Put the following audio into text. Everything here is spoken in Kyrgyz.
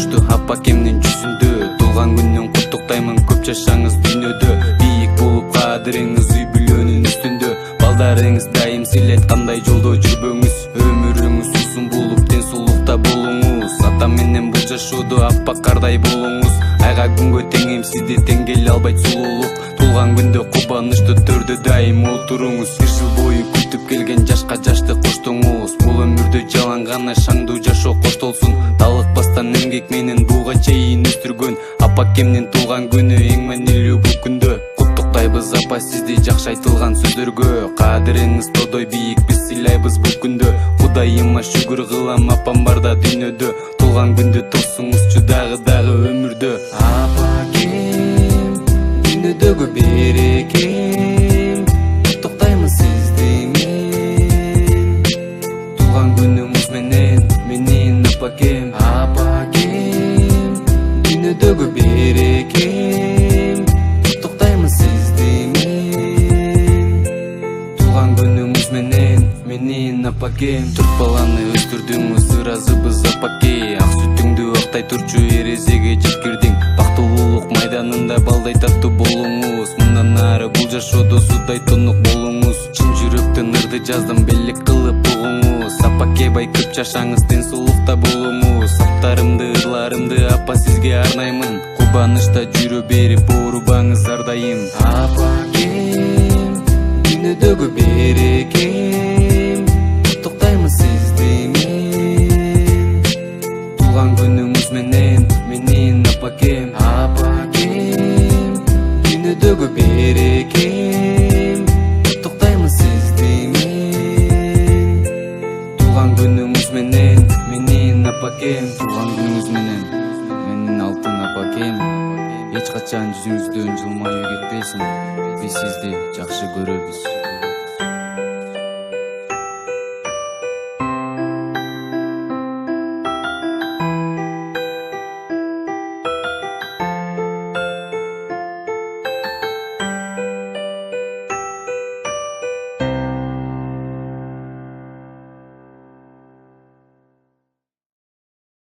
кубанычтуу апакемдин жүзүндө. Туулган күнүн куттуктаймын, көп жашаңыз дүйнөдө. Бийик болуп кадырыңыз үй бүлөнүн үстүндө. Балдарыңыз дайым сыйлайт, кандай жолдо жүрбөңүз. Өмүрүңүз узун болуп, ден соолукта болуңуз. Ата менен бул жашоодо аппак кардай болуңуз. Айга күнгө тең сизди тең келе албайт сулуулук. Туулган күндө кубанычтуу төрдө дайым отуруңуз. Бир жыл бою күтүп келген жашка жашты коштоңуз. Бул өмүрдө жалаң гана шаңдуу жашоо коштолсун. Талыкпастан эмгек менен буга чейин өстүргөн апакемдин туулган күнү эң маанилүү бул күндө. Куттуктайбыз апа сизди жакшы айтылган сөздөргө. Кадырыңыз тодой бийик, биз сыйлайбыз бул күндө. Кудайыма шүгүр кылам, апам барда дүйнөдө. Туулган күндү тосуңузчу дагы өмүрдө. Апакем, дүйнөдөгү берекем, куттуктаймын сизди мен. Туулган күнүңүз менен апакем. Апакем, дүйнөдөгү берекем, куттуктаймын сизди мен. Туулган күнүңүз менен апакем. 4 баланы өстүрдүңүз, ыраазыбыз апаке. Ак сүтүңдү актай турчу эрезеге жеткирдиң. Бактылуулук майданында балдай таттуу болуңуз. Мындан ары бул жашоодо судай тонук болуңуз. Чын жүрөктөн ырды жаздым, белек кылып угуңуз. Апаке бай көп жашаңыз, ден соолукта болуңуз. Саптарымды, ырларымды апа сизге арнаймын. Кубанычта жүрө берип, оорубаңыз ар дайым. Апакем, дүйнөдөгү берекем, куттуктаймын сизди мен. Туулган күнүңүз менен апакем. Апакем, дүйнөдөгү берекем, куттуктаймын сизди мен. Туулган күнүңүз менен апакем. Туулган күнүңүз менен алтын апакем. Эч качан жүзүңүздөн жылмаюу кетпесин. Биз сизди жакшы көрөбүз.